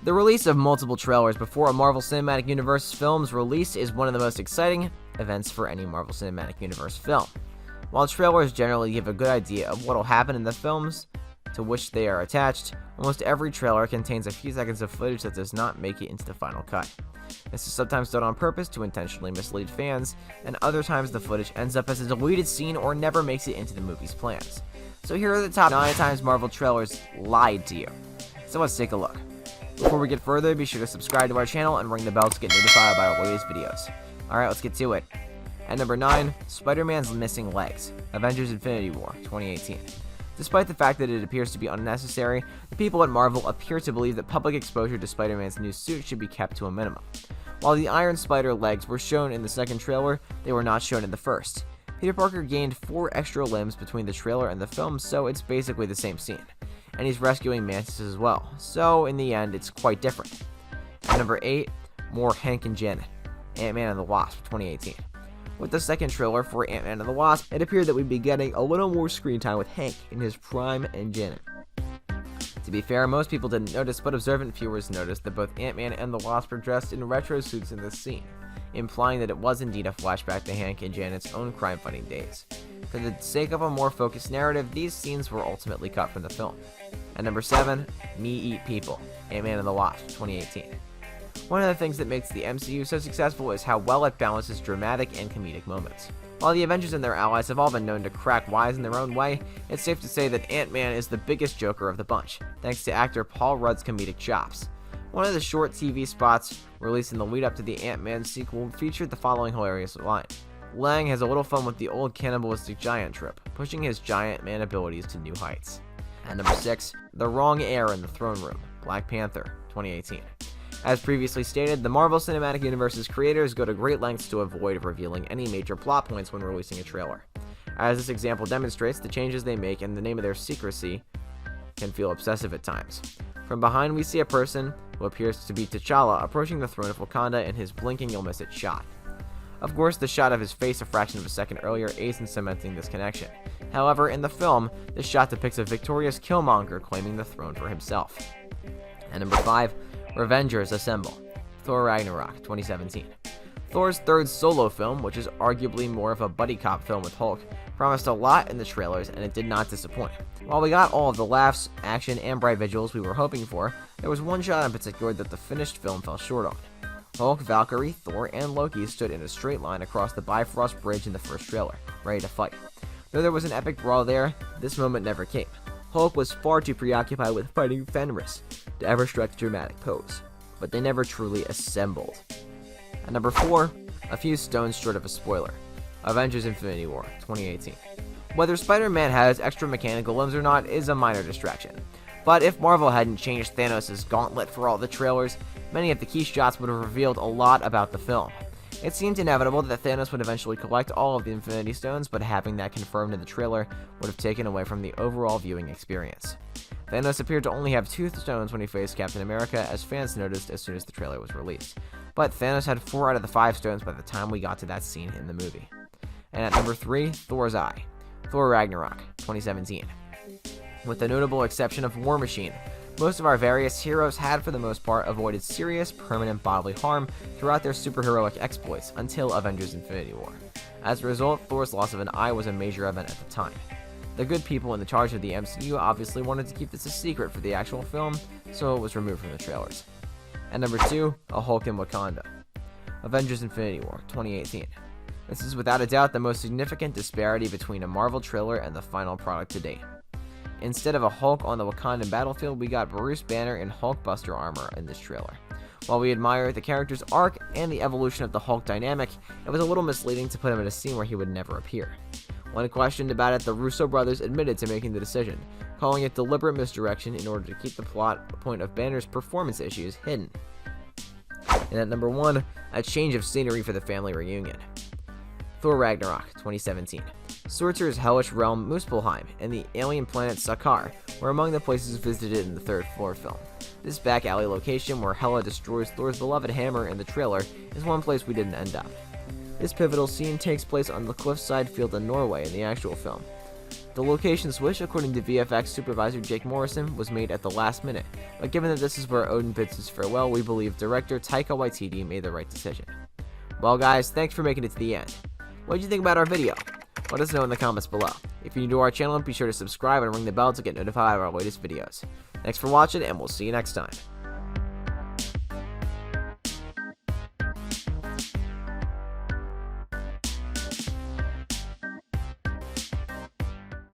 The release of multiple trailers before a Marvel Cinematic Universe film's release is one of the most exciting events for any Marvel Cinematic Universe film. While trailers generally give a good idea of what will happen in the films to which they are attached, almost every trailer contains a few seconds of footage that does not make it into the final cut. This is sometimes done on purpose to intentionally mislead fans, and other times the footage ends up as a deleted scene or never makes it into the movie's plans. So here are the top 9 times Marvel trailers lied to you. So let's take a look. Before we get further, be sure to subscribe to our channel and ring the bell to get notified about our latest videos. Alright, let's get to it. At number 9, Spider-Man's missing legs, Avengers Infinity War, 2018. Despite the fact that it appears to be unnecessary, the people at Marvel appear to believe that public exposure to Spider-Man's new suit should be kept to a minimum. While the Iron Spider legs were shown in the second trailer, they were not shown in the first. Peter Parker gained 4 extra limbs between the trailer and the film, so it's basically the same scene. And he's rescuing Mantis as well, so in the end, it's quite different. At number 8, more Hank and Janet, Ant-Man and the Wasp, 2018. With the second trailer for Ant-Man and the Wasp, it appeared that we'd be getting a little more screen time with Hank in his prime and Janet. To be fair, most people didn't notice, but observant viewers noticed that both Ant-Man and the Wasp were dressed in retro suits in this scene, implying that it was indeed a flashback to Hank and Janet's own crime-fighting days. For the sake of a more focused narrative, these scenes were ultimately cut from the film. At number 7, Me Eat People, Ant-Man and the Wasp, 2018. One of the things that makes the MCU so successful is how well it balances dramatic and comedic moments. While the Avengers and their allies have all been known to crack wise in their own way, it's safe to say that Ant-Man is the biggest joker of the bunch, thanks to actor Paul Rudd's comedic chops. One of the short TV spots released in the lead-up to the Ant-Man sequel featured the following hilarious line. Lang has a little fun with the old cannibalistic giant trope, pushing his giant man abilities to new heights. At number 6, The Wrong Heir in the Throne Room, Black Panther, 2018. As previously stated, the Marvel Cinematic Universe's creators go to great lengths to avoid revealing any major plot points when releasing a trailer. As this example demonstrates, the changes they make in the name of their secrecy can feel obsessive at times. From behind, we see a person who appears to be T'Challa approaching the throne of Wakanda in his blinking you'll miss it shot. Of course, the shot of his face a fraction of a second earlier aids in cementing this connection. However, in the film, this shot depicts a victorious Killmonger claiming the throne for himself. At number 5, Revengers Assemble, Thor Ragnarok, 2017. Thor's third solo film, which is arguably more of a buddy cop film with Hulk, promised a lot in the trailers and it did not disappoint. While we got all of the laughs, action, and bright visuals we were hoping for, there was one shot in particular that the finished film fell short on. Hulk, Valkyrie, Thor, and Loki stood in a straight line across the Bifrost Bridge in the first trailer, ready to fight. Though there was an epic brawl there, this moment never came. Hulk was far too preoccupied with fighting Fenris to ever strike a dramatic pose, but they never truly assembled. At number 4, a few stones short of a spoiler, Avengers Infinity War, 2018. Whether Spider-Man has extra mechanical limbs or not is a minor distraction, but if Marvel hadn't changed Thanos' gauntlet for all the trailers, many of the key shots would have revealed a lot about the film. It seemed inevitable that Thanos would eventually collect all of the Infinity Stones, but having that confirmed in the trailer would have taken away from the overall viewing experience. Thanos appeared to only have 2 stones when he faced Captain America, as fans noticed as soon as the trailer was released. But Thanos had 4 out of the 5 stones by the time we got to that scene in the movie. And at number 3, Thor's Eye, Thor Ragnarok, 2017. With the notable exception of War Machine, most of our various heroes had for the most part avoided serious, permanent bodily harm throughout their superheroic exploits until Avengers Infinity War. As a result, Thor's loss of an eye was a major event at the time. The good people in the charge of the MCU obviously wanted to keep this a secret for the actual film, so it was removed from the trailers. At number 2, A Hulk in Wakanda, Avengers Infinity War, 2018. This is without a doubt the most significant disparity between a Marvel trailer and the final product to date. Instead of a Hulk on the Wakandan battlefield, we got Bruce Banner in Hulkbuster armor in this trailer. While we admire the character's arc and the evolution of the Hulk dynamic, it was a little misleading to put him in a scene where he would never appear. When questioned about it, the Russo brothers admitted to making the decision, calling it deliberate misdirection in order to keep the plot point of Banner's performance issues hidden. And at number 1, a change of scenery for the family reunion. Thor Ragnarok, 2017. Surtur's hellish realm Muspelheim and the alien planet Sakaar were among the places visited in the third Thor film. This back alley location where Hela destroys Thor's beloved hammer in the trailer is one place we didn't end up. This pivotal scene takes place on the cliffside field in Norway in the actual film. The location switch, according to VFX supervisor Jake Morrison, was made at the last minute, but given that this is where Odin bids his farewell, we believe director Taika Waititi made the right decision. Well guys, thanks for making it to the end. What did you think about our video? Let us know in the comments below. If you're new to our channel, be sure to subscribe and ring the bell to get notified of our latest videos. Thanks for watching, and we'll see you next time.